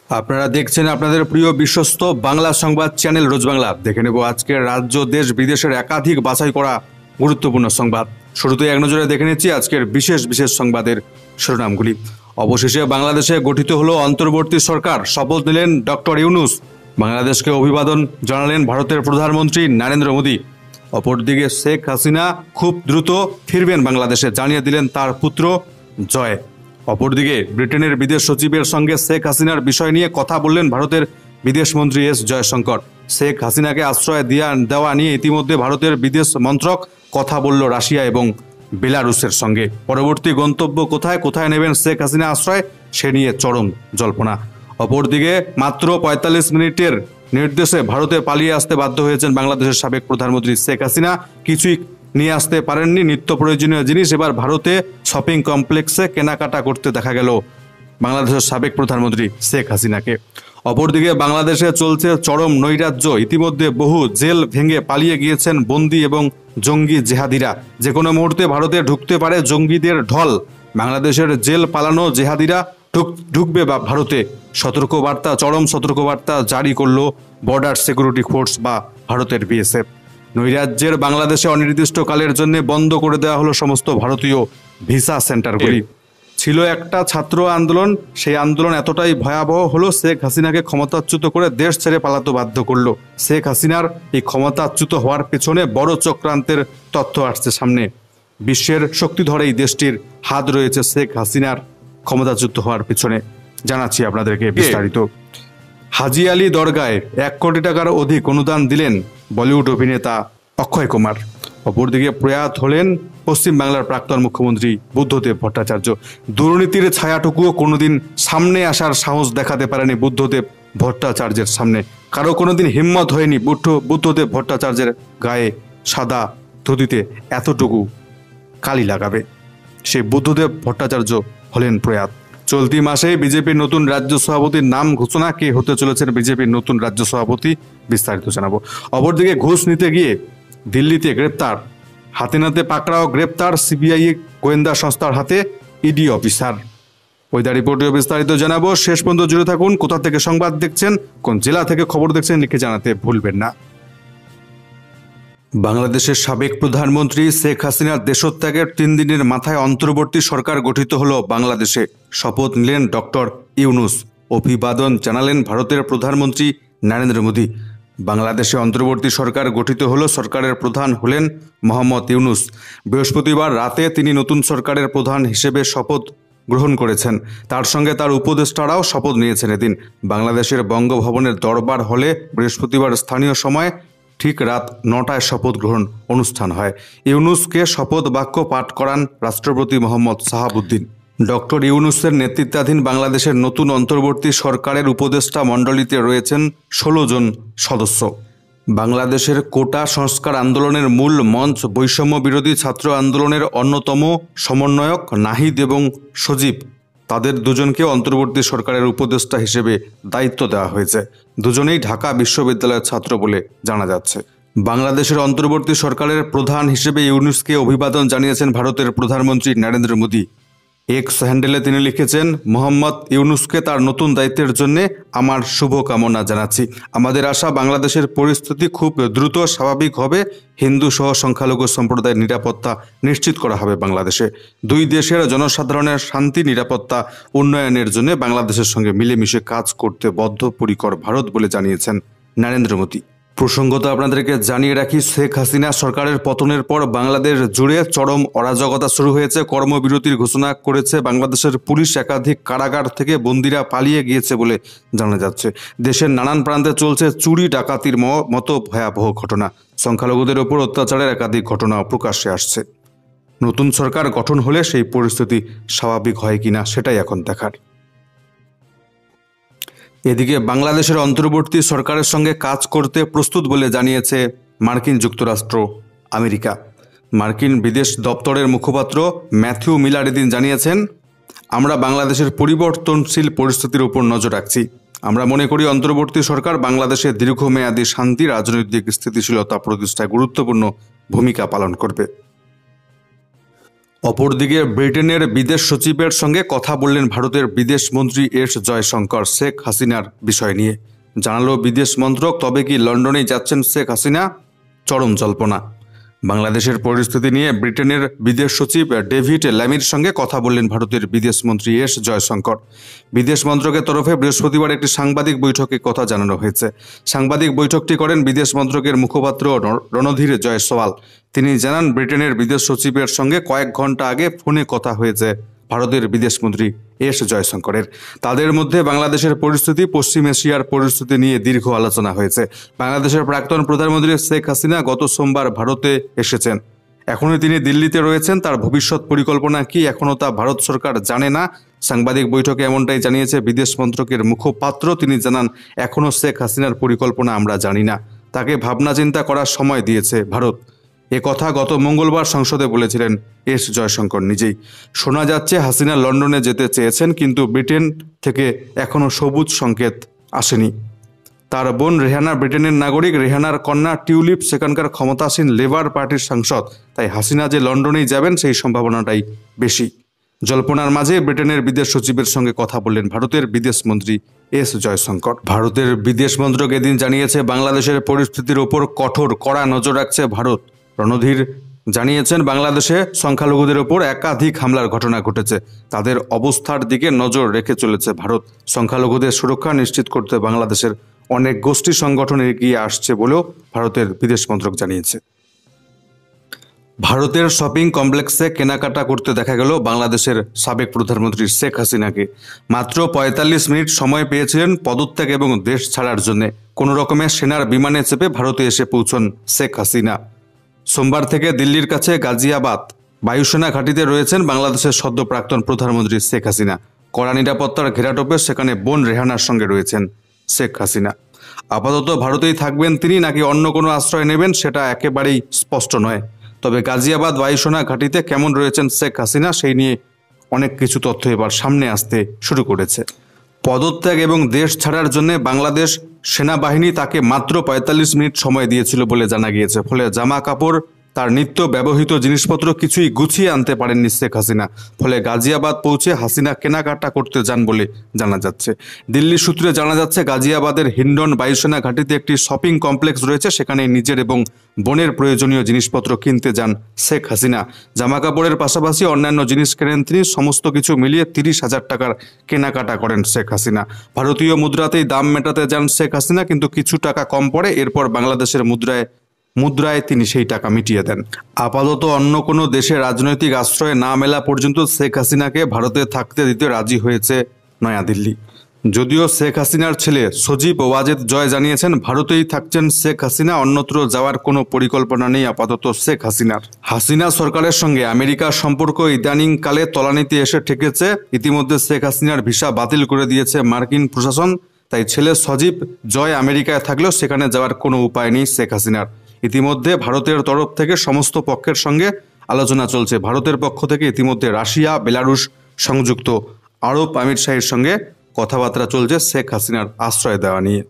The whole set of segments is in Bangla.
আপনারা দেখছেন আপনাদের প্রিয় বিশ্বস্ত বাংলা সংবাদ চ্যানেল রোজ বাংলা। দেখে নেব আজকের রাজ্য দেশ বিদেশের একাধিক বাছাই করা গুরুত্বপূর্ণ সংবাদ। শুরুতে এক নজরে দেখে নিচ্ছি আজকের বিশেষ বিশেষ সংবাদের শিরোনামগুলি। অবশেষে বাংলাদেশে গঠিত হলো অন্তর্বর্তী সরকার, শপথ নিলেন ডক্টর ইউনূস। বাংলাদেশকে অভিবাদন জানালেন ভারতের প্রধানমন্ত্রী নরেন্দ্র মোদী। অপরদিকে শেখ হাসিনা খুব দ্রুত ফিরবেন বাংলাদেশে, জানিয়ে দিলেন তার পুত্র জয়। অপরদিকে ব্রিটেনের বিদেশ সচিবের সঙ্গে শেখ হাসিনার বিষয় নিয়ে কথা বললেন ভারতের বিদেশমন্ত্রী এস জয়শঙ্কর। শেখ হাসিনাকে আশ্রয় দেওয়া নিয়ে ইতিমধ্যে ভারতের বিদেশ মন্ত্রক কথা বলল রাশিয়া এবং বেলারুসের সঙ্গে। পরবর্তী গন্তব্য কোথায় কোথায় নেবেন শেখ হাসিনা আশ্রয়, সে নিয়ে চরম জল্পনা। অপরদিকে মাত্র ৪৫ মিনিটের নির্দেশে ভারতে পালিয়ে আসতে বাধ্য হয়েছেন বাংলাদেশের সাবেক প্রধানমন্ত্রী শেখ হাসিনা। কিছুই নিয়ে আসতে পারেননি নিত্য প্রয়োজনীয় জিনিস। এবার ভারতে শপিং কমপ্লেক্সে কেনাকাটা করতে দেখা গেল বাংলাদেশের সাবেক প্রধানমন্ত্রী শেখ হাসিনাকে। অপরদিকে বাংলাদেশে চলছে চরম নৈরাজ্য। ইতিমধ্যে বহু জেল ভেঙে পালিয়ে গিয়েছেন বন্দী এবং জঙ্গি জেহাদিরা। যে কোনো মুহূর্তে ভারতে ঢুকতে পারে জঙ্গিদের ঢল। বাংলাদেশের জেল পালানো জেহাদিরা ঢুকবে বা ভারতে, সতর্কবার্তা, চরম সতর্কবার্তা জারি করল বর্ডার সিকিউরিটি ফোর্স বা ভারতের বিএসএফ। নৈরাজ্যের বাংলাদেশে অনির্দিষ্টকালের জন্য বন্ধ করে দেওয়া হলো সমস্ত ভারতীয় ভিসা সেন্টারগুলি। ছিল একটা ছাত্র আন্দোলন, সেই আন্দোলন এতটাই ভয়াবহ হলো শেখ হাসিনাকে ক্ষমতাচ্যুত করে দেশ ছেড়ে পালাতে বাধ্য করলো। শেখ হাসিনার এই ক্ষমতাচ্যুত হওয়ার পেছনে বড় চক্রান্তের তথ্য আসছে সামনে। বিশ্বের শক্তিধর এই দেশটির হাত রয়েছে শেখ হাসিনার ক্ষমতাচ্যুত হওয়ার পেছনে। জানাচ্ছি আপনাদেরকে বিস্তারিত। হাজি আলী দরগায় ১ কোটি টাকার অধিক অনুদান দিলেন বলিউড অভিনেতা অক্ষয় কুমার। অপরদিকে প্রয়াত হলেন পশ্চিম বাংলার প্রাক্তন মুখ্যমন্ত্রী বুদ্ধদেব ভট্টাচার্য। দুর্নীতির ছায়াটুকুও কোনোদিন সামনে আসার সাহস দেখাতে পারেনি বুদ্ধদেব ভট্টাচার্যের সামনে। কারো কোনোদিন হিম্মত হয়নি বুদ্ধদেব ভট্টাচার্যের গায়ে সাদা ধুতিতে এতটুকু কালি লাগাবে। সেই বুদ্ধদেব ভট্টাচার্য হলেন প্রয়াত। চলতি মাসে বিজেপির নতুন রাজ্য সভাপতির নাম ঘোষণা। কে হতে চলেছেন বিজেপির নতুন রাজ্য সভাপতি, বিস্তারিত জানাবো। অপরদিকে ঘুষ নিতে গিয়ে দিল্লিতে গ্রেপ্তার, হাতে নাতে পাকড়াও গ্রেপ্তার সিবিআই গোয়েন্দা সংস্থার হাতে ইডি অফিসার। ওইদা রিপোর্টে বিস্তারিত জানাবো। শেষ পর্যন্ত জুড়ে থাকুন। কোথা থেকে সংবাদ দেখছেন, কোন জেলা থেকে খবর দেখছেন লিখে জানাতে ভুলবেন না। বাংলাদেশের সাবেক প্রধানমন্ত্রী শেখ হাসিনার দেশত্যাগের ৩ দিনের মাথায় অন্তর্বর্তী সরকার গঠিত হলো বাংলাদেশে। শপথ নিলেন ডক্টর ইউনূস। অভিবাদন জানালেন ভারতের প্রধানমন্ত্রী নরেন্দ্র মোদী। বাংলাদেশে অন্তর্বর্তী সরকার গঠিত হলো, সরকারের প্রধান হলেন মোহাম্মদ ইউনূস। বৃহস্পতিবার রাতে তিনি নতুন সরকারের প্রধান হিসেবে শপথ গ্রহণ করেছেন। তার সঙ্গে তার উপদেষ্টারাও শপথ নিয়েছেন এদিন। বাংলাদেশের বঙ্গভবনের দরবার হলে বৃহস্পতিবার স্থানীয় সময় ঠিক রাত ৯টায় শপথ গ্রহণ অনুষ্ঠান হয়। ইউনূসকে শপথ বাক্য পাঠ করান রাষ্ট্রপতি মোহাম্মদ শাহাবুদ্দিন। ডক্টর ইউনূসের নেতৃত্বাধীন বাংলাদেশের নতুন অন্তর্বর্তী সরকারের উপদেষ্টা মণ্ডলীতে রয়েছেন ১৬ জন সদস্য। বাংলাদেশের কোটা সংস্কার আন্দোলনের মূল মঞ্চ বৈষম্য বিরোধী ছাত্র আন্দোলনের অন্যতম সমন্বয়ক নাহিদ এবং সজীব, তাদের দুজনকে অন্তর্বর্তী সরকারের উপদেষ্টা হিসেবে দায়িত্ব দেওয়া হয়েছে। দুজনেই ঢাকা বিশ্ববিদ্যালয়ের ছাত্র বলে জানা যাচ্ছে। বাংলাদেশের অন্তর্বর্তী সরকারের প্রধান হিসেবে ইউনূসকে অভিবাদন জানিয়েছেন ভারতের প্রধানমন্ত্রী নরেন্দ্র মোদী। এক্স হ্যান্ডেলে তিনি লিখেছেন, মোহাম্মদ ইউনূসকে তার নতুন দায়িত্বের জন্য আমার শুভকামনা জানাচ্ছি। আমাদের আশা বাংলাদেশের পরিস্থিতি খুব দ্রুত স্বাভাবিক হবে। হিন্দু সহ সংখ্যালঘু সম্প্রদায়ের নিরাপত্তা নিশ্চিত করা হবে বাংলাদেশে। দুই দেশের জনসাধারণের শান্তি, নিরাপত্তা, উন্নয়নের জন্য বাংলাদেশের সঙ্গে মিলেমিশে কাজ করতে বদ্ধপরিকর ভারত বলে জানিয়েছেন নরেন্দ্র মোদী। প্রসঙ্গত আপনাদেরকে জানিয়ে রাখি, শেখ হাসিনা সরকারের পতনের পর বাংলাদেশ জুড়ে চরম অরাজকতা শুরু হয়েছে। কর্মবিরতির ঘোষণা করেছে বাংলাদেশের পুলিশ। একাধিক কারাগার থেকে বন্দীরা পালিয়ে গিয়েছে বলে জানা যাচ্ছে। দেশের নানান প্রান্তে চলছে চুরি ডাকাতির মতো ভয়াবহ ঘটনা। সংখ্যালঘুদের ওপর অত্যাচারের একাধিক ঘটনা প্রকাশ্যে আসছে। নতুন সরকার গঠন হলে সেই পরিস্থিতি স্বাভাবিক হয় কিনা সেটাই এখন দেখার। এদিকে বাংলাদেশের অন্তর্বর্তী সরকারের সঙ্গে কাজ করতে প্রস্তুত বলে জানিয়েছে মার্কিন যুক্তরাষ্ট্র, আমেরিকা। মার্কিন বিদেশ দপ্তরের মুখপাত্র ম্যাথিউ মিলার এদিন জানিয়েছেন, আমরা বাংলাদেশের পরিবর্তনশীল পরিস্থিতির উপর নজর রাখছি। আমরা মনে করি অন্তর্বর্তী সরকার বাংলাদেশের দীর্ঘমেয়াদী শান্তি, রাজনৈতিক স্থিতিশীলতা প্রতিষ্ঠায় গুরুত্বপূর্ণ ভূমিকা পালন করবে। অপরদিকে ব্রিটেনের বিদেশ সচিবের সঙ্গে কথা বললেন ভারতের বিদেশ মন্ত্রী এস জয়শঙ্কর শেখ হাসিনার বিষয় নিয়ে। জানালো বিদেশ মন্ত্রক, তবে কি লন্ডনেই যাচ্ছেন শেখ হাসিনা? চরম জল্পনা। বাংলাদেশের পরিস্থিতি নিয়ে ব্রিটেনের বিদেশ সচিব ডেভিড ল্যামির সঙ্গে কথা বললেন ভারতের বিদেশ মন্ত্রী এস জয়শঙ্কর। বিদেশ মন্ত্রকের তরফে বৃহস্পতিবার একটি সাংবাদিক বৈঠকে কথা জানানো হয়েছে। সাংবাদিক বৈঠকটি করেন বিদেশ মন্ত্রকের মুখপাত্র রণধীর জয়সওয়াল। তিনি জানান, ব্রিটেনের বিদেশ সচিবের সঙ্গে কয়েক ঘন্টা আগে ফোনে কথা হয়েছে ভারতের বিদেশমন্ত্রী এস জয়শঙ্করের। তাদের মধ্যে বাংলাদেশের পরিস্থিতি, পশ্চিম এশিয়ার পরিস্থিতি নিয়ে দীর্ঘ আলোচনা হয়েছে। বাংলাদেশের প্রাক্তন প্রধানমন্ত্রী শেখ হাসিনা গত সোমবার ভারতে এসেছেন। এখনও তিনি দিল্লিতে রয়েছেন। তার ভবিষ্যৎ পরিকল্পনা কি এখনও তা ভারত সরকার জানে না। সাংবাদিক বৈঠকে এমনটাই জানিয়েছে বিদেশ মন্ত্রকের মুখপাত্র। তিনি জানান, এখনও শেখ হাসিনার পরিকল্পনা আমরা জানি না। তাকে ভাবনা চিন্তা করার সময় দিয়েছে ভারত। এ কথা গত মঙ্গলবার সংসদে বলেছিলেন এস জয়শঙ্কর নিজেই। শোনা যাচ্ছে হাসিনা লন্ডনে যেতে চেয়েছেন, কিন্তু ব্রিটেন থেকে এখনও সবুজ সংকেত আসেনি। তার বোন রেহানা ব্রিটেনের নাগরিক। রেহানার কন্যা টিউলিপ সেখানকার ক্ষমতাসীন লেবার পার্টির সাংসদ। তাই হাসিনা যে লন্ডনেই যাবেন সেই সম্ভাবনাটাই বেশি। জল্পনার মাঝে ব্রিটেনের বিদেশ সচিবের সঙ্গে কথা বললেন ভারতের বিদেশ মন্ত্রী এস জয়শঙ্কর। ভারতের বিদেশ মন্ত্রক এদিন জানিয়েছে, বাংলাদেশের পরিস্থিতির ওপর কড়া নজর রাখছে ভারত। রণধীর জানিয়েছেন, বাংলাদেশে সংখ্যালঘুদের ওপর একাধিক হামলার ঘটনা ঘটেছে। তাদের অবস্থার দিকে নজর রেখে চলেছে ভারত। সংখ্যালঘুদের সুরক্ষা নিশ্চিত করতে বাংলাদেশের অনেক গোষ্ঠী সংগঠন এগিয়ে আসছে বলেও ভারতের বিদেশ মন্ত্রক জানিয়েছে। ভারতের শপিং কমপ্লেক্সে কেনাকাটা করতে দেখা গেল বাংলাদেশের সাবেক প্রধানমন্ত্রী শেখ হাসিনাকে। মাত্র ৪৫ মিনিট সময় পেয়েছিলেন পদত্যাগ এবং দেশ ছাড়ার জন্য। কোনো রকমের সেনার বিমানে চেপে ভারতে এসে পৌঁছন শেখ হাসিনা। সোমবার থেকে দিল্লির কাছে গাজিয়াবাদ বায়ুসেনা ঘাঁটিতে রয়েছেন বাংলাদেশের সদ্য প্রাক্তন প্রধানমন্ত্রী শেখ হাসিনা। কড়া নিরাপত্তার ঘেরাটোপে সেখানে বোন রেহানার সঙ্গে রয়েছেন শেখ হাসিনা। আপাতত ভারতেই থাকবেন তিনি, নাকি অন্য কোনো আশ্রয় নেবেন সেটা একেবারেই স্পষ্ট নয়। তবে গাজিয়াবাদ বায়ুসেনা ঘাঁটিতে কেমন রয়েছেন শেখ হাসিনা সেই নিয়ে অনেক কিছু তথ্য এবার সামনে আসতে শুরু করেছে। পদত্যাগ এবং দেশ ছাড়ার জন্য বাংলাদেশ সেনাবাহিনী তাকে মাত্র ৪৫ মিনিট সময় দিয়েছিল বলে জানা গিয়েছে। ফলে জামা কাপড়, তার নিত্য ব্যবহৃত জিনিসপত্র কিছুই গুছিয়ে আনতে পারেননি শেখ হাসিনা। ফলে গাজিয়াবাদ পৌঁছে হাসিনা কেনাকাটা করতে যান বলে জানা যাচ্ছে। দিল্লি সূত্রে জানা যাচ্ছে, গাজিয়াবাদের হিন্ডন বায়ুসেনা ঘাঁটিতে একটি শপিং কমপ্লেক্স রয়েছে। সেখানে নিজের এবং বোনের প্রয়োজনীয় জিনিসপত্র কিনতে যান শেখ হাসিনা। জামা কাপড়ের পাশাপাশি অন্যান্য জিনিস কেনেন তিনি। সমস্ত কিছু মিলিয়ে ৩০,০০০ টাকার কেনাকাটা করেন শেখ হাসিনা। ভারতীয় মুদ্রাতেই দাম মেটাতে যান শেখ হাসিনা, কিন্তু কিছু টাকা কম পড়ে। এরপর বাংলাদেশের মুদ্রায় তিনি সেই টাকা মিটিয়ে দেন। আপাতত অন্য কোনো দেশে রাজনৈতিক আশ্রয় না মেলা পর্যন্ত শেখ হাসিনাকে ভারতে থাকতে দিতে রাজি হয়েছে নয়াদিল্লি। যদিও শেখ হাসিনার ছেলে সজীব ওয়াজেদ জয় জানিয়েছেন, ভারতেই থাকছেন শেখ হাসিনা, অন্যত্র যাওয়ার কোনো পরিকল্পনা নেই আপাতত শেখ হাসিনার। হাসিনা সরকারের সঙ্গে আমেরিকার সম্পর্ক ইদানিংকালে তলানিতে এসে ঠেকেছে। ইতিমধ্যে শেখ হাসিনার ভিসা বাতিল করে দিয়েছে মার্কিন প্রশাসন। তাই ছেলে সজীব জয় আমেরিকায় থাকলেও সেখানে যাওয়ার কোনো উপায় নেই শেখ হাসিনার। ইতিমধ্যে ভারতের তরফ থেকে সমস্ত পক্ষের সঙ্গে আলোচনা চলছে। ভারতের পক্ষ থেকে ইতিমধ্যে রাশিয়া, বেলারুশ, সংযুক্ত আরব আমিরশাহীর সঙ্গে কথাবার্তা চলছে শেখ হাসিনার আশ্রয় দেওয়া নিয়ে।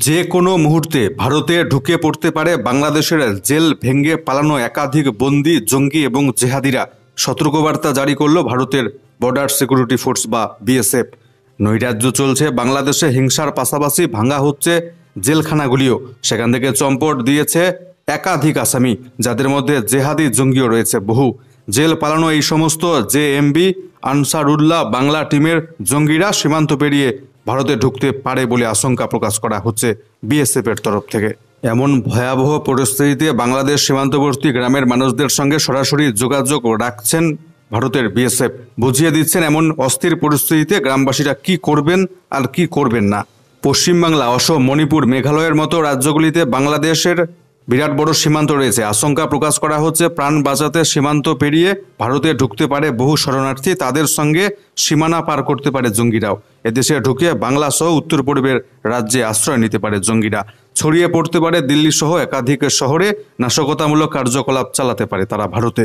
যে কোনো মুহূর্তে ভারতে ঢুকে পড়তে পারে বাংলাদেশের জেল ভেঙে পালানো একাধিক বন্দী, জঙ্গি এবং জেহাদিরা। সতর্কবার্তা জারি করল ভারতের বর্ডার সিকিউরিটি ফোর্স বা বিএসএফ। নৈরাজ্য চলছে বাংলাদেশে, হিংসার পাশাপাশি ভাঙা হচ্ছে জেলখানাগুলিও। সেখান থেকে চম্পট দিয়েছে একাধিক আসামি, যাদের মধ্যে জেহাদি জঙ্গিও রয়েছে বহু। জেল পালানো এই সমস্ত জেএমবি, আনসারুল্লাহ বাংলা টিমের জঙ্গিরা সীমান্ত পেরিয়ে ভারতে ঢুকতে পারে বলে আশঙ্কা প্রকাশ করা হচ্ছে বিএসএফের তরফ থেকে। এমন ভয়াবহ পরিস্থিতিতে বাংলাদেশ সীমান্তবর্তী গ্রামের মানুষদের সঙ্গে সরাসরি যোগাযোগ রাখছেন ভারতের বিএসএফ। বুঝিয়ে দিচ্ছেন এমন অস্থির পরিস্থিতিতে গ্রামবাসীরা কি করবেন আর কি করবেন না। পশ্চিমবাংলা, অসম, মণিপুর, মেঘালয়ের মতো রাজ্যগুলিতে বাংলাদেশের বিরাট বড় সীমান্ত রয়েছে। আশঙ্কা প্রকাশ করা হচ্ছে প্রাণ বাঁচাতে সীমান্ত পেরিয়ে ভারতে ঢুকতে পারে বহু শরণার্থী। তাদের সঙ্গে সীমানা পার করতে পারে জঙ্গিরাও। এদেশে ঢুকে বাংলা সহ উত্তর পূর্বের রাজ্যে আশ্রয় নিতে পারে জঙ্গিরা। ছড়িয়ে পড়তে পারে দিল্লি সহ একাধিক শহরে। নাশকতামূলক কার্যকলাপ চালাতে পারে তারা ভারতে।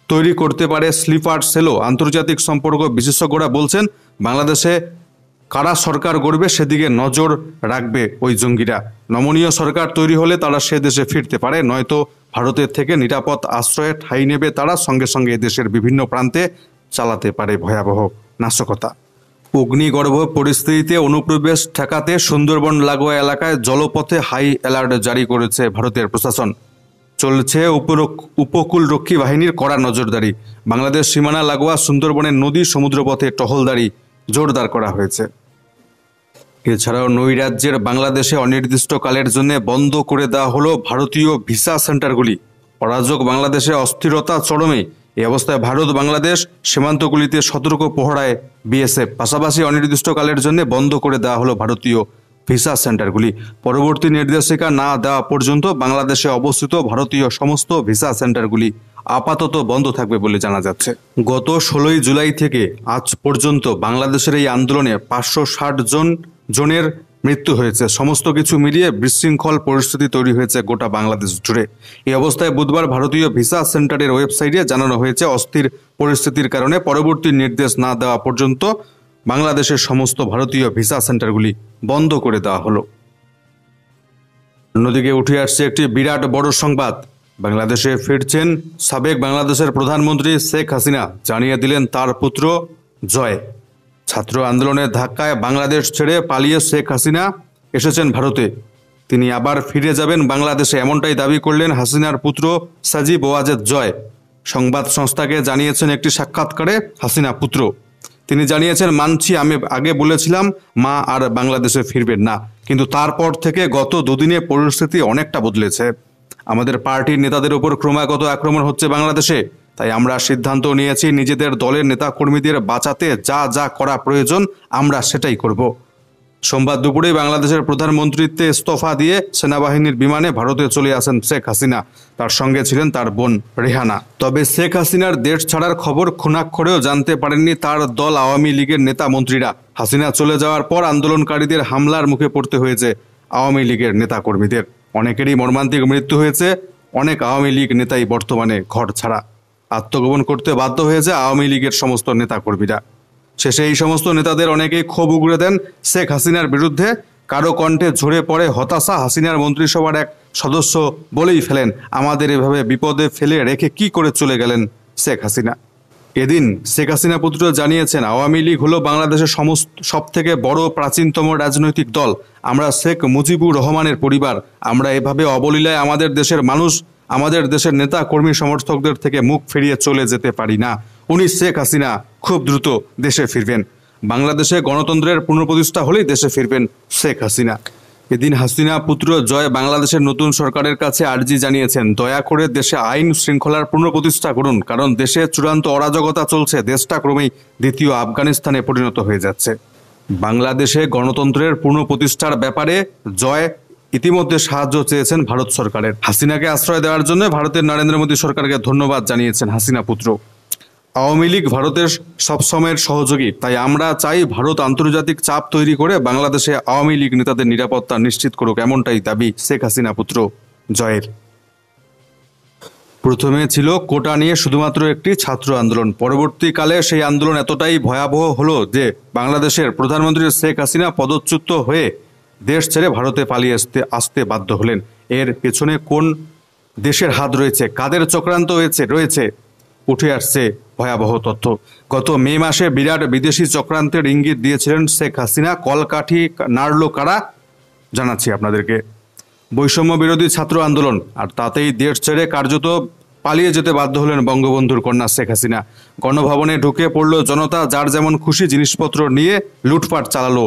তৈরি করতে পারে স্লিপার সেলও। আন্তর্জাতিক সম্পর্ক বিশেষজ্ঞরা বলছেন, বাংলাদেশে কারা সরকার গড়বে সেদিকে নজর রাখবে ওই জঙ্গিরা। নমনীয় সরকার তৈরি হলে তারা সে দেশে ফিরতে পারে, নয়তো ভারতের থেকে নিরাপদ আশ্রয়ে ঠাঁই নেবে তারা, সঙ্গে সঙ্গে দেশের বিভিন্ন প্রান্তে চালাতে পারে ভয়াবহ নাশকতা। অগ্নিগর্ভ পরিস্থিতিতে অনুপ্রবেশ ঠেকাতে সুন্দরবন লাগোয়া এলাকায় জলপথে হাই অ্যালার্ট জারি করেছে ভারতের প্রশাসন। চলছে উপকূলরক্ষী বাহিনীর কড়া নজরদারি। বাংলাদেশ সীমানা লাগোয়া সুন্দরবনের নদী সমুদ্রপথে টহলদারি জোরদার করা হয়েছে। এছাড়াও নৈরাজ্যের বাংলাদেশে অনির্দিষ্টকালের জন্য বন্ধ করে দেওয়া হলো ভারতীয় ভিসা সেন্টারগুলি। অরাজক বাংলাদেশে অস্থিরতা চরমে। এই অবস্থায় ভারত বাংলাদেশ সীমান্তগুলিতে সতর্ক পহরায় বিএসএফ। পাশাপাশি অনির্দিষ্টকালের জন্য বন্ধ করে দেওয়া হলো ভারতীয় ভিসা সেন্টারগুলি। পরবর্তী নির্দেশিকা না দেওয়া পর্যন্ত বাংলাদেশে অবস্থিত ভারতীয় সমস্ত ভিসা সেন্টারগুলি আপাতত বন্ধ থাকবে বলে জানা যাচ্ছে। গত 16 জুলাই থেকে আজ পর্যন্ত বাংলাদেশের এই আন্দোলনে 560 জনের মৃত্যু হয়েছে। সমস্ত কিছু মিলিয়ে বিশৃঙ্খল পরিস্থিতি তৈরি হয়েছে গোটা বাংলাদেশ জুড়ে। এই অবস্থায় বুধবার ভারতীয় ভিসা সেন্টারের ওয়েবসাইটে জানানো হয়েছে, অস্থির পরিস্থিতির কারণে পরবর্তী নির্দেশ না দেওয়া পর্যন্ত বাংলাদেশের সমস্ত ভারতীয় ভিসা সেন্টারগুলি বন্ধ করে দেওয়া হলো। অন্যদিকে উঠে আসছে একটি বিরাট বড় সংবাদ। বাংলাদেশে ফিরছেন সাবেক বাংলাদেশের প্রধানমন্ত্রী শেখ হাসিনা। জানিয়ে দিলেন তার পুত্র জয়। ছাত্র আন্দোলনের ধাক্কায় বাংলাদেশ ছেড়ে পালিয়ে শেখ হাসিনা এসেছেন ভারতে। তিনি আবার ফিরে যাবেন বাংলাদেশে, এমনটাই দাবি করলেন হাসিনার পুত্র সাজিব ওয়াজেদ জয়। সংবাদ সংস্থাকে জানিয়েছেন একটি সাক্ষাৎকারে হাসিনা পুত্র। তিনি জানিয়েছেন, মানছি আমি আগে বলেছিলাম মা আর বাংলাদেশে ফিরবেন না, কিন্তু তারপর থেকে গত দুদিনে পরিস্থিতি অনেকটা বদলেছে। আমাদের পার্টির নেতাদের উপর ক্রমাগত আক্রমণ হচ্ছে বাংলাদেশে, তাই আমরা সিদ্ধান্ত নিয়েছি নিজেদের দলের নেতা কর্মীদের বাঁচাতে যা যা করা প্রয়োজন আমরা সেটাই করব। সোমবার দুপুরে বাংলাদেশের প্রধানমন্ত্রীত্বে ইস্তফা দিয়ে সেনাবাহিনীর বিমানে ভারতে চলে আসেন শেখ হাসিনা। তার সঙ্গে ছিলেন তার বোন রেহানা। তবে শেখ হাসিনার দেশ ছাড়ার খবর খুনাক্ষরেও জানতে পারেননি তার দল আওয়ামী লীগের নেতা মন্ত্রীরা। হাসিনা চলে যাওয়ার পর আন্দোলনকারীদের হামলার মুখে পড়তে হয়েছে আওয়ামী লীগের নেতা কর্মীদের। অনেকেরই মর্মান্তিক মৃত্যু হয়েছে। অনেক আওয়ামী লীগ নেতাই বর্তমানে ঘর ছাড়া। আত্মগোপন করতে বাধ্য হয়েছে আওয়ামী লীগের সমস্ত নেতাকর্মীরা। শেষে এই সমস্ত নেতাদের অনেকেই ক্ষোভ উগড়ে দেন শেখ হাসিনার বিরুদ্ধে। কারো কণ্ঠে ঝরে পড়ে হতাশা। হাসিনার মন্ত্রিসভার এক সদস্য বলেই ফেলেন, আমাদের এভাবে বিপদে ফেলে রেখে কি করে চলে গেলেন শেখ হাসিনা। এদিন শেখ হাসিনা পুত্র জানিয়েছেন, আওয়ামী লীগ হলো বাংলাদেশের সব থেকে বড় প্রাচীনতম রাজনৈতিক দল। আমরা শেখ মুজিবুর রহমানের পরিবার। আমরা এভাবে অবলীলায় আমাদের দেশের মানুষ, আমাদের দেশের নেতা কর্মী সমর্থকদের থেকে মুখ ফিরিয়ে চলে যেতে পারি না। উনি শেখ হাসিনা খুব দ্রুত দেশে ফিরবেন। বাংলাদেশে গণতন্ত্রের পুনঃপ্রতিষ্ঠা হলেই দেশে ফিরবেন শেখ হাসিনা। এদিন হাসিনা পুত্র জয় বাংলাদেশের নতুন সরকারের কাছে আর্জি জানিয়েছেন, দয়া করে দেশে আইন শৃঙ্খলার পুনঃপ্রতিষ্ঠা করুন, কারণ দেশে চূড়ান্ত অরাজকতা চলছে। দেশটা ক্রমেই দ্বিতীয় আফগানিস্তানে পরিণত হয়ে যাচ্ছে। বাংলাদেশে গণতন্ত্রের পুনঃপ্রতিষ্ঠার ব্যাপারে জয় ইতিমধ্যে সাহায্য চেয়েছেন ভারত সরকারের। হাসিনাকে আশ্রয় দেওয়ার জন্য ভারতের নরেন্দ্র মোদী সরকারকে ধন্যবাদ জানিয়েছেন হাসিনা পুত্র। আওয়ামী লীগ ভারতের সবসময়ের সহযোগী, তাই আমরা চাই ভারত আন্তর্জাতিক চাপ তৈরি করে বাংলাদেশে আওয়ামী লীগ নেতাদের নিরাপত্তা নিশ্চিত করুক, এমনটাই দাবি শেখ হাসিনা পুত্র জয়ের। প্রথমে ছিল কোটা নিয়ে শুধুমাত্র একটি ছাত্র আন্দোলন। পরবর্তীকালে সেই আন্দোলন এতটাই ভয়াবহ হলো যে বাংলাদেশের প্রধানমন্ত্রী শেখ হাসিনা পদচ্যুত হয়ে দেশ ছেড়ে ভারতে পালিয়ে আসতে বাধ্য হলেন। এর পেছনে কোন দেশের হাত রয়েছে, কাদের চক্রান্ত রয়েছে উঠে আসছে ভয়াবহ তথ্য। গত মে মাসে বিরাট বিদেশি চক্রান্তের ইঙ্গিত দিয়েছিলেন শেখ হাসিনা। কলকাঠি নাড়ল কারা, জানাচ্ছি আপনাদেরকে। বৈষম্য বিরোধী ছাত্র আন্দোলন, আর তাতেই দেশ ছেড়ে কার্যত পালিয়ে যেতে বাধ্য হলেন বঙ্গবন্ধুর কন্যা শেখ হাসিনা। গণভবনে ঢুকে পড়ল জনতা, যার যেমন খুশি জিনিসপত্র নিয়ে লুটপাট চালালো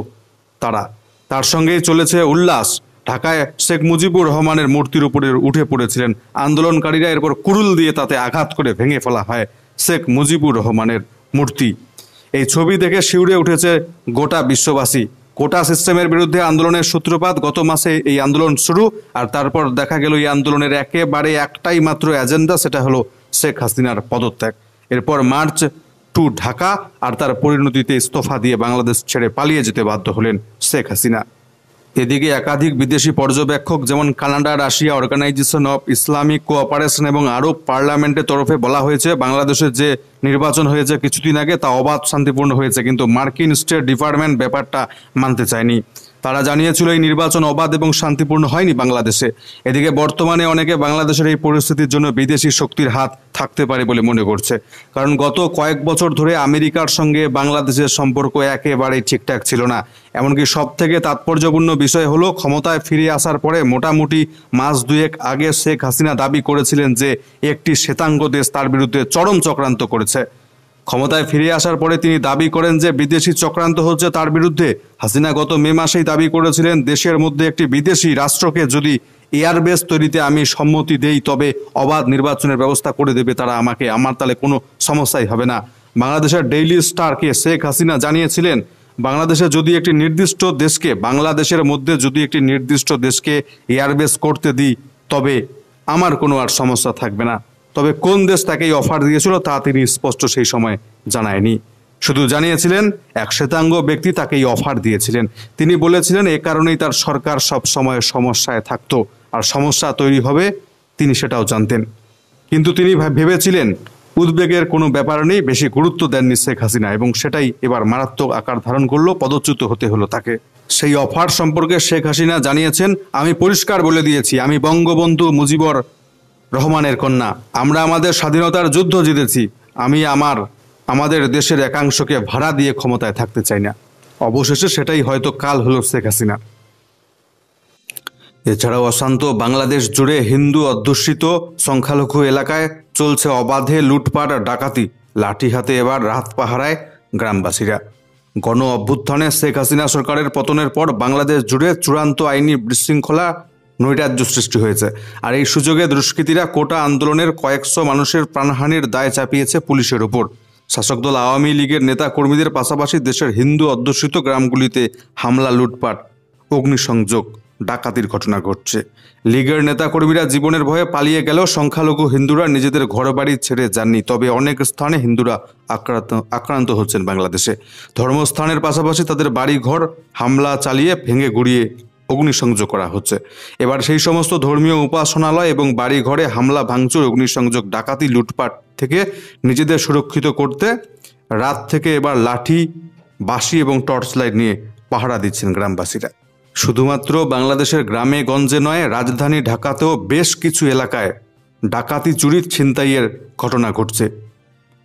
তারা। তার সঙ্গেই চলেছে উল্লাস। ঢাকায় শেখ মুজিবুর রহমানের মূর্তির উপরে উঠে পড়েছিলেন আন্দোলনকারীরা। এরপর কুড়ুল দিয়ে তাতে আঘাত করে ভেঙে ফেলা হয় শেখ মুজিবুর রহমানের মূর্তি। এই ছবি দেখে শিউরে উঠেছে গোটা বিশ্ববাসী। কোটা সিস্টেমের বিরুদ্ধে আন্দোলনের সূত্রপাত, গত মাসে এই আন্দোলন শুরু। আর তারপর দেখা গেল এই আন্দোলনের একেবারে একটাই মাত্র এজেন্ডা, সেটা হলো শেখ হাসিনার পদত্যাগ। এরপর মার্চ টু ঢাকা, আর তার পরিণতিতে ইস্তফা দিয়ে বাংলাদেশ ছেড়ে পালিয়ে যেতে বাধ্য হলেন শেখ হাসিনা। এদিকে একাধিক বিদেশি পর্যবেক্ষক যেমন কানাডা, রাশিয়া, অর্গানাইজেশন অফ ইসলামিক কোঅপারেশন এবং আরব পার্লামেন্টের তরফে বলা হয়েছে বাংলাদেশের যে নির্বাচন হয়েছে কিছুদিন আগে তা অবাধ শান্তিপূর্ণ হয়েছে, কিন্তু মার্কিন স্টেট ডিপার্টমেন্ট ব্যাপারটা মানতে চায়নি। তারা জানিয়েছিল এই নির্বাচন অবাধ এবং শান্তিপূর্ণ হয়নি বাংলাদেশে। এদিকে বর্তমানে অনেকে বাংলাদেশের এই পরিস্থিতির জন্য বিদেশি শক্তির হাত থাকতে পারে বলে মনে করছে, কারণ গত কয়েক বছর ধরে আমেরিকার সঙ্গে বাংলাদেশের সম্পর্ক একেবারেই ঠিকঠাক ছিল না। এমনকি সব থেকে তাৎপর্যপূর্ণ বিষয় হলো ক্ষমতায় ফিরে আসার পরে মোটামুটি মাস দুয়েক আগে শেখ হাসিনা দাবি করেছিলেন যে একটি শ্বেতাঙ্গ দেশ তার বিরুদ্ধে চরম চক্রান্ত করেছে। ক্ষমতায় ফিরে আসার পরে তিনি দাবি করেন যে বিদেশি চক্রান্ত হচ্ছে তার বিরুদ্ধে। হাসিনা গত মে মাসেই দাবি করেছিলেন দেশের মধ্যে একটি বিদেশি রাষ্ট্রকে যদি এয়ারবেস তৈরিতে আমি সম্মতি দেই তবে অবাধ নির্বাচনের ব্যবস্থা করে দেবে তারা আমাকে, আমার তাহলে কোনো সমস্যাই হবে না। বাংলাদেশের ডেইলি স্টারকে শেখ হাসিনা জানিয়েছিলেন বাংলাদেশে যদি একটি নির্দিষ্ট দেশকে, বাংলাদেশের মধ্যে যদি একটি নির্দিষ্ট দেশকে এয়ারবেস করতে দিই তবে আমার কোনো আর সমস্যা থাকবে না। তবে কোন দেশ তাকে এই অফার দিয়েছিল তা তিনি স্পষ্ট সেই সময় জানায়নি, শুধু জানিয়েছিলেন এক শ্বেতাঙ্গ ব্যক্তি তাকে এই অফার দিয়েছিলেন। তিনি বলেছিলেন এ কারণেই তার সরকার সব সময় সমস্যায় থাকতো, আর সমস্যা তৈরি হবে তিনি সেটাও জানতেন। কিন্তু তিনি ভেবেছিলেন উদ্বেগের কোনো ব্যাপার নেই, বেশি গুরুত্ব দেননি শেখ হাসিনা, এবং সেটাই এবার মারাত্মক আকার ধারণ করলো, পদচ্যুত হতে হলো তাকে। সেই অফার সম্পর্কে শেখ হাসিনা জানিয়েছেন, আমি পরিষ্কার বলে দিয়েছি আমি বঙ্গবন্ধু মুজিবুর রহমানের কন্যা, আমরা আমাদের স্বাধীনতার যুদ্ধ জিতেছি, আমি আমাদের দেশের একাংশকে ভাড়া দিয়ে ক্ষমতায় থাকতে চাই না। অবশেষে সেটাই হয়তো কাল হলো শেখ হাসিনা। এছাড়াও অশান্ত বাংলাদেশ জুড়ে হিন্দু অধ্যুষিত সংখ্যালঘু এলাকায় চলছে অবাধে লুটপাট আর ডাকাতি, লাঠি হাতে এবার রাত পাহারায় গ্রামবাসীরা। গণ অভ্যুত্থানে শেখ হাসিনা সরকারের পতনের পর বাংলাদেশ জুড়ে চূড়ান্ত আইনি বিশৃঙ্খলা নৈরাজ্য সৃষ্টি হয়েছে, আর এই সুযোগে দুষ্কৃতীরা কোটা আন্দোলনের কয়েকশো মানুষের প্রাণহানির দায় চাপিয়েছে পুলিশের ওপর। শাসক দল আওয়ামী লীগের নেতা কর্মীদের পাশাপাশি দেশের হিন্দু অধ্যুষিত গ্রামগুলিতে হামলা, লুটপাট, অগ্নিসংযোগ, ডাকাতির ঘটনা ঘটছে। লীগের নেতাকর্মীরা জীবনের ভয়ে পালিয়ে গেলেও সংখ্যালঘু হিন্দুরা নিজেদের ঘরবাড়ি ছেড়ে যাননি। তবে অনেক স্থানে হিন্দুরা আক্রান্ত হচ্ছেন বাংলাদেশে। ধর্মস্থানের পাশাপাশি তাদের বাড়িঘর হামলা চালিয়ে ভেঙে গুড়িয়ে অগ্নিসংযোগ করা হচ্ছে। এবার সেই সমস্ত ধর্মীয় উপাসনালয় এবং বাড়িঘরে হামলা, ভাঙচুর, অগ্নিসংযোগ, ডাকাতি, লুটপাট থেকে নিজেদের সুরক্ষিত করতে রাত থেকে এবার লাঠি, বাঁশি এবং টর্চ লাইট নিয়ে পাহারা দিচ্ছেন গ্রামবাসীরা। শুধুমাত্র বাংলাদেশের গ্রামে গঞ্জে নয়, রাজধানী ঢাকাতেও বেশ কিছু এলাকায় ডাকাতি, চুরি, ছিনতাইয়ের ঘটনা ঘটছে।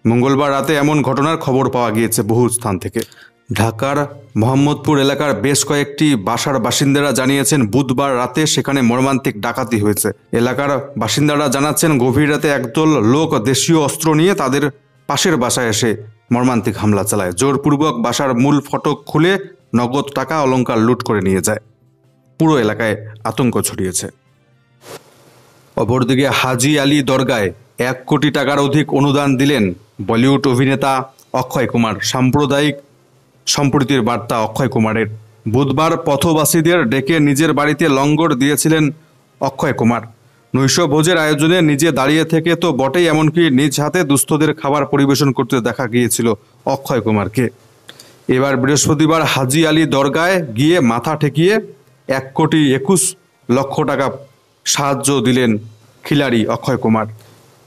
মঙ্গলবার রাতে এমন ঘটনার খবর পাওয়া গিয়েছে বহু স্থান থেকে। ঢাকার মোহাম্মদপুর এলাকার বেশ কয়েকটি বাসার বাসিন্দারা জানিয়েছেন বুধবার রাতে সেখানে মর্মান্তিক ডাকাতি হয়েছে। এলাকার বাসিন্দারা জানাচ্ছেন গভীর রাতে একদল লোক দেশীয় অস্ত্র নিয়ে তাদের পাশের বাসায় এসে মর্মান্তিক হামলা চালায়। জোরপূর্বক বাসার মূল ফটক খুলে নগদ টাকা, অলংকার লুট করে নিয়ে যায়। পুরো এলাকায় আতঙ্ক ছড়িয়েছে। অপরদিকে হাজী আলী দরগায় 1 কোটি টাকার অধিক অনুদান দিলেন বলিউড অভিনেতা অক্ষয় কুমার। সাম্প্রদায়িক সম্প্রীতির বার্তা অক্ষয় কুমারের। বুধবার পথবাসীদের ডেকে নিজের বাড়িতে লঙ্গর দিয়েছিলেন অক্ষয় কুমার। নৈশ ভোজের আয়োজনে নিজে দাঁড়িয়ে থেকে তো বটেই, এমনকি নিজ হাতে দুস্থদের খাবার পরিবেশন করতে দেখা গিয়েছিল অক্ষয় কুমারকে। এবার বৃহস্পতিবার হাজী আলী দরগায় গিয়ে মাথা ঠেকিয়ে 1,21,00,000 টাকা সাহায্য দিলেন খিলাড়ি অক্ষয় কুমার।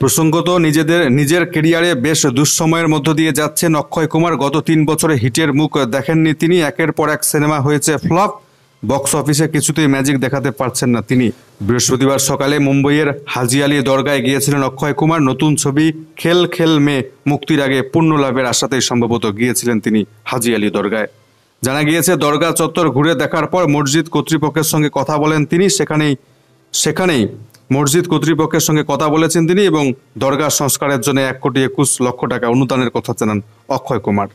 প্রসঙ্গত নিজের কেরিয়ারে বেশ দুঃসময়ের মধ্য দিয়ে যাচ্ছেন অক্ষয় কুমার। গত 3 বছরে হিটের মুখ দেখেননি তিনি। একের পর এক সিনেমা হয়েছে ফ্লপ, বক্স অফিসে কিছুতেই ম্যাজিক দেখাতে পারছেন না তিনি। বৃহস্পতিবার সকালে মুম্বইয়ের হাজী আলী দরগায় গিয়েছিলেন অক্ষয় কুমার। নতুন ছবি খেল খেল মে মুক্তির আগে পুণ্য লাভের আশাতেই সম্ভবত গিয়েছিলেন তিনি হাজী আলী দরগায়। জানা গিয়েছে দরগা চত্বর ঘুরে দেখার পর মসজিদ কর্তৃপক্ষের সঙ্গে কথা বলেন তিনি। সেখানেই মসজিদ কর্তৃপক্ষের সঙ্গে কথা বলেছেন তিনি এবং দরগা সংস্কারের জন্য 1,21,00,000 টাকা অনুদানের কথা জানান অক্ষয় কুমার।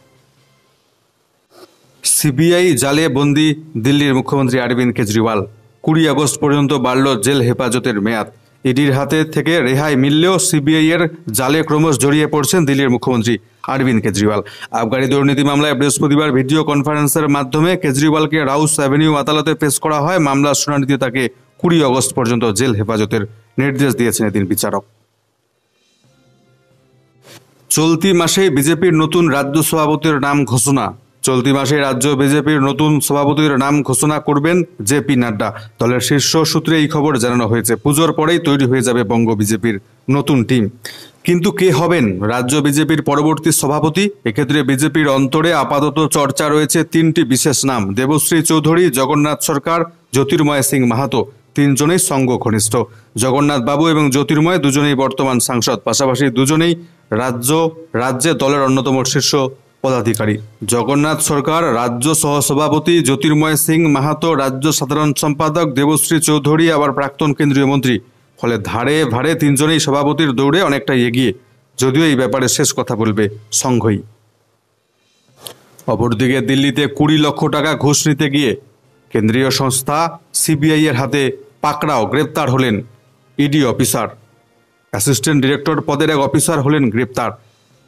সিবিআই জালে বন্দি দিল্লির মুখ্যমন্ত্রী অরবিন্দ কেজরিওয়াল। 20 আগস্ট পর্যন্ত বাড়ল জেল হেফাজতের মেয়াদ। ইডির হাতে থেকে রেহাই মিললেও সিবিআই এর জালে ক্রমশ জড়িয়ে পড়ছেন দিল্লির মুখ্যমন্ত্রী অরবিন্দ কেজরিওয়াল। আবগারি দুর্নীতি মামলায় বৃহস্পতিবার ভিডিও কনফারেন্সের মাধ্যমে কেজরিওয়ালকে রাউস অ্যাভিনিউ আদালতে পেশ করা হয়। মামলার শুনানিতে তাকে 20 আগস্ট পর্যন্ত জেল হেফাজতের নির্দেশ দিয়েছেন এদিন বিচারক। চলতি মাসে বিজেপির নতুন রাজ্য সভাপতির নাম ঘোষণা। চলতি মাসে রাজ্য বিজেপির নতুন সভাপতির নাম ঘোষণা করবেন জেপি নাড্ডা। দলের শীর্ষ সূত্রে এই খবর জানানো হয়েছে। পুজোর পরেই তৈরি হয়ে যাবে বঙ্গ বিজেপির নতুন টিম। কিন্তু কে হবেন রাজ্য বিজেপির পরবর্তী সভাপতি? এক্ষেত্রে বিজেপির অন্তরে আপাতত চর্চা রয়েছে তিনটি বিশেষ নাম: দেবশ্রী চৌধুরী, জগন্নাথ সরকার, জ্যোতির্ময় সিং মাহাতো। তিনজনেই সঙ্গ ঘনিষ্ঠ। জগন্নাথ বাবু এবং জ্যোতির্ময় দুজনেই বর্তমান সাংসদ, পাশাপাশি দুজনেই রাজ্যে দলের অন্যতম শীর্ষ পদাধিকারী। জগন্নাথ সরকার রাজ্য সহসভাপতি, জ্যোতির্ময় সিং মাহাতো রাজ্য সাধারণ সম্পাদক, দেবশ্রী চৌধুরী আবার প্রাক্তন কেন্দ্রীয় মন্ত্রী। ফলে ধারে ভারে তিনজনেই সভাপতির দৌড়ে অনেকটা এগিয়ে, যদিও এই ব্যাপারে শেষ কথা বলবে সংঘই। অপরদিকে দিল্লিতে 20 লক্ষ টাকা ঘুষ নিতে গিয়ে কেন্দ্রীয় সংস্থা সিবিআই এর হাতে পাকড়াও, গ্রেপ্তার হলেন ইডি অফিসার। অ্যাসিস্ট্যান্ট ডিরেক্টর পদের এক অফিসার হলেন গ্রেপ্তার।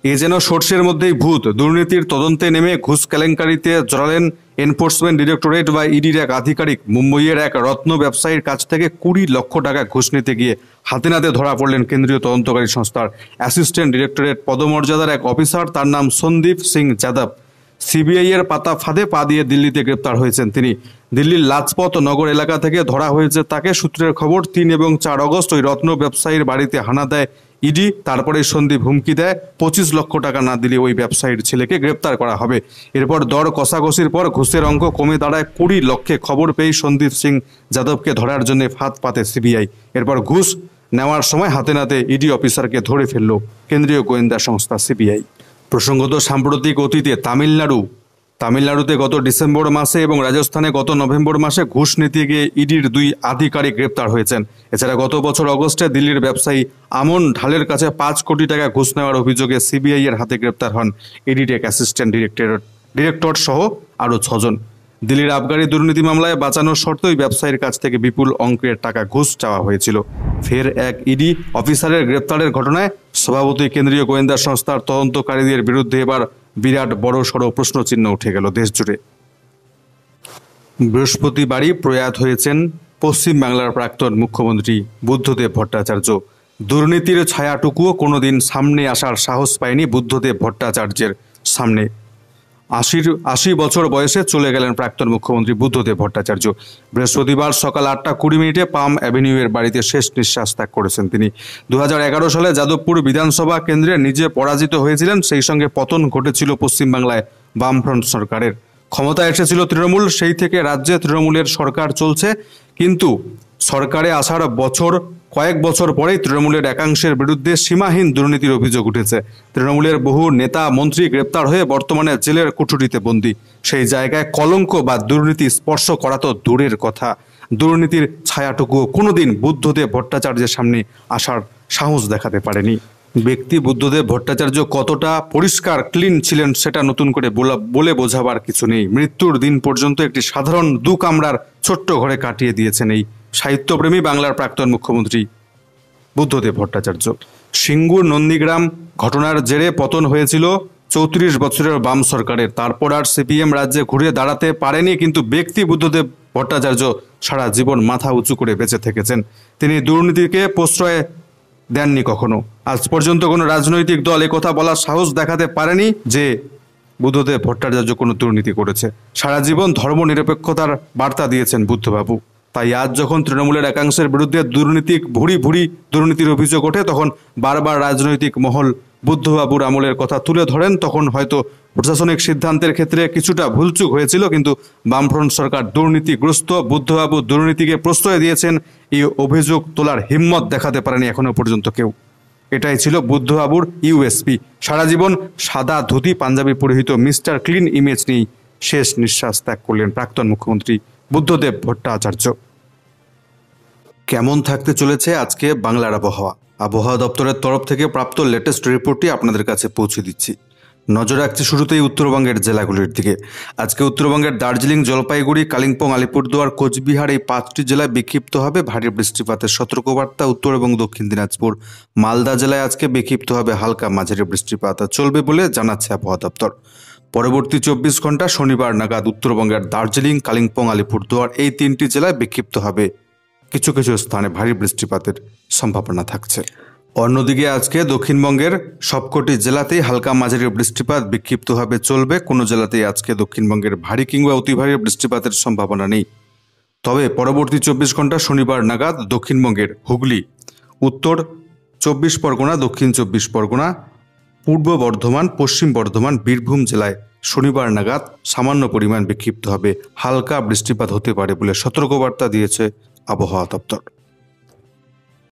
এ যেন সর্ষের মধ্যেই ভূত। দুর্নীতির তদন্তে নেমে ঘুষ কেলেঙ্কারিতে জড়ালেন এনফোর্সমেন্ট ডিরেক্টরেট বা ইডির এক আধিকারিক। মুম্বইয়ের এক রত্ন ব্যবসায়ীর কাছ থেকে 20 লক্ষ টাকা ঘুষ নিতে গিয়ে হাতে নাতে ধরা পড়লেন কেন্দ্রীয় তদন্তকারী সংস্থার অ্যাসিস্ট্যান্ট ডিরেক্টরেট পদমর্যাদার এক অফিসার। তার নাম সন্দীপ সিং যাদব। সিবিআই এর পাতা ফাঁদে পা দিয়ে দিল্লিতে গ্রেপ্তার হয়েছেন তিনি। দিল্লির লাজপত নগর এলাকা থেকে ধরা হয়েছে তাকে। সূত্রের খবর, 3 এবং 4 অগস্ট ওই রত্ন ব্যবসায়ীর বাড়িতে হানা দেয় ইডি। তারপরে সন্দীপ হুমকি দেয় 25 লক্ষ টাকা না দিলে ওই ব্যবসায়ীর ছেলেকে গ্রেপ্তার করা হবে। এরপর দর কষাকষির পর ঘুষের অঙ্ক কমে দাঁড়ায় 20 লক্ষে। খবর পেয়ে সন্দীপ সিং যাদবকে ধরার জন্য ফাঁদ পাতে সিবিআই। এরপর ঘুষ নেওয়ার সময় হাতে নাতে ইডি অফিসারকে ধরে ফেলল কেন্দ্রীয় গোয়েন্দা সংস্থা সিবিআই। প্রসঙ্গত, সাম্প্রতিক অতীতে তামিলনাড়ুতে গত ডিসেম্বর মাসে এবং রাজস্থানে গত নভেম্বর মাসে ঘুষ নিতে গিয়ে ইডির 2 আধিকারিক গ্রেপ্তার হয়েছেন। এছাড়া গত বছর অগস্টে দিল্লির ব্যবসায়ী আমন ঢালের কাছে 5 কোটি টাকা ঘুষ নেওয়ার অভিযোগে সিবিআই এর হাতে গ্রেপ্তার হন ইডির এক অ্যাসিস্ট্যান্ট ডিরেক্টর সহ আরও 6 জন। দিল্লির আবগারি দুর্নীতি মামলায় বাঁচানোর শর্তে ওই ব্যবসায়ীর কাছ থেকে বিপুল অঙ্কের টাকা ঘুষ চাওয়া হয়েছিল। ফের এক ইডি অফিসারের গ্রেপ্তারের ঘটনায় সভাপতি কেন্দ্রীয় গোয়েন্দা সংস্থার তদন্তকারীদের বিরুদ্ধে এবার বিরাট বড় সড়ো প্রশ্নচিহ্ন উঠে গেল দেশ জুড়ে। বৃহস্পতিবারই প্রয়াত হয়েছেন পশ্চিম বাংলার প্রাক্তন মুখ্যমন্ত্রী বুদ্ধদেব ভট্টাচার্য। দুর্নীতির ছায়াটুকুও কোনোদিন সামনে আসার সাহস পায়নি বুদ্ধদেব ভট্টাচার্যের সামনে। 80 বছর বয়সে চলে গেলেন প্রাক্তন মুখ্যমন্ত্রী বুদ্ধদেব ভট্টাচার্য। বৃহস্পতিবার সকাল 8:20 পাম অ্যাভিনিউয়ের বাড়িতে শেষ নিঃশ্বাস ত্যাগ করেছেন তিনি। 2011 সালে যাদবপুর বিধানসভা কেন্দ্রে নিজে পরাজিত হয়েছিলেন। সেই সঙ্গে পতন ঘটেছিল পশ্চিমবাংলায় বামফ্রন্ট সরকারের। ক্ষমতায় এসেছিল তৃণমূল। সেই থেকে রাজ্যে তৃণমূলের সরকার চলছে। কিন্তু সরকারে আসার কয়েক বছর পরেই তৃণমূলের একাংশের বিরুদ্ধে সীমাহীন দুর্নীতির অভিযোগ উঠেছে। তৃণমূলের বহু নেতা মন্ত্রী গ্রেপ্তার হয়ে বর্তমানে জেলের কুঠুরিতে বন্দী। সেই জায়গায় কলঙ্ক বা দুর্নীতি স্পর্শ করা তো দূরের কথা, দুর্নীতির ছায়াটুকুও কোনোদিন বুদ্ধদেব ভট্টাচার্যের সামনে আসার সাহস দেখাতে পারেনি। ব্যক্তি বুদ্ধদেব ভট্টাচার্য কতটা পরিষ্কার ক্লিন ছিলেন সেটা নতুন করে বলে বোঝাবার কিছু নেই। মৃত্যুর দিন পর্যন্ত একটি সাধারণ 2 কামরার ছোট্ট ঘরে কাটিয়ে দিয়েছেন এই সাহিত্যপ্রেমী বাংলার প্রাক্তন মুখ্যমন্ত্রী বুদ্ধদেব ভট্টাচার্য। সিঙ্গুর নন্দীগ্রাম ঘটনার জেরে পতন হয়েছিল 34 বছরের বাম সরকারের। তারপর আর সিপিএম রাজ্যে ঘুরে দাঁড়াতে পারেনি। কিন্তু ব্যক্তি বুদ্ধদেব ভট্টাচার্য সারা জীবন মাথা উঁচু করে বেঁচে থেকেছেন। তিনি দুর্নীতিকে প্রশ্রয় দেননি কখনো। আজ পর্যন্ত কোনো রাজনৈতিক দল একথা বলার সাহস দেখাতে পারেনি যে বুদ্ধদেব ভট্টাচার্য কোনো দুর্নীতি করেছে। সারা জীবন ধর্মনিরপেক্ষতার বার্তা দিয়েছেন বুদ্ধবাবু। তাই আজ যখন তৃণমূলের একাংশের বিরুদ্ধে ভুরি ভুরি দুর্নীতির অভিযোগ ওঠে, তখন বারবার রাজনৈতিক মহল বুদ্ধবাবুর আমলের কথা তুলে ধরেন। তখন হয়তো প্রশাসনিক সিদ্ধান্তের ক্ষেত্রে কিছুটা ভুলচুক হয়েছিল, কিন্তু বামফ্রন্ট সরকার দুর্নীতিগ্রস্ত, বুদ্ধবাবু দুর্নীতিকে প্রশ্রয় দিয়েছেন, এই অভিযোগ তোলার হিম্মত দেখাতে পারেনি এখনো পর্যন্ত কেউ। এটাই ছিল বুদ্ধবাবুর ইউএসপি। সারা জীবন সাদা ধুতি পাঞ্জাবি পরিহিত মিস্টার ক্লিন ইমেজ নিয়ে শেষ নিঃশ্বাস ত্যাগ করলেন প্রাক্তন মুখ্যমন্ত্রী বুদ্ধদেব ভট্টাচার্য। কেমন থাকতে চলেছে আজকে বাংলার আবহাওয়া দপ্তরের তরফ থেকে প্রাপ্ত লেটেস্ট রিপোর্টটি আপনাদের কাছে পৌঁছে দিচ্ছি। নজর রাখছি শুরুতেই উত্তরবঙ্গের জেলাগুলির দিকে। আজকে উত্তরবঙ্গের দার্জিলিং, জলপাইগুড়ি, কালিম্পং, আলিপুরদুয়ার, কোচবিহার এই 5টি জেলায় বিক্ষিপ্তভাবে ভারী বৃষ্টিপাতের সতর্কবার্তা। উত্তর এবং দক্ষিণ দিনাজপুর, মালদা জেলায় আজকে বিক্ষিপ্তভাবে হালকা মাঝারি বৃষ্টিপাত চলবে বলে জানাচ্ছে আবহাওয়া দপ্তর। পরবর্তী 24 ঘন্টা শনিবার নাগাদ উত্তরবঙ্গের দার্জিলিং, কালিম্পং, আলিপুরদুয়ার এই 3টি জেলায় বিক্ষিপ্তভাবে কিছু কিছু স্থানে ভারী বৃষ্টিপাতের সম্ভাবনা থাকছে। অন্যদিকে আজকে দক্ষিণবঙ্গের সবকটি জেলাতেই হালকা মাঝারি বৃষ্টিপাত বিক্ষিপ্তভাবে চলবে। কোনো জেলাতেই আজকে দক্ষিণবঙ্গের ভারী কিংবা অতি ভারী বৃষ্টিপাতের সম্ভাবনা নেই। তবে পরবর্তী 24 ঘন্টা শনিবার নাগাদ দক্ষিণবঙ্গের হুগলি, উত্তর 24 পরগনা, দক্ষিণ 24 পরগনা, পূর্ব বর্ধমান, পশ্চিম বর্ধমান, বীরভূম জেলায় শনিবার নাগাদ সামান্য পরিমাণ বিক্ষিপ্তভাবে হালকা বৃষ্টিপাত হতে পারে বলে সতর্কবার্তা দিয়েছে আবহাওয়া দপ্তর।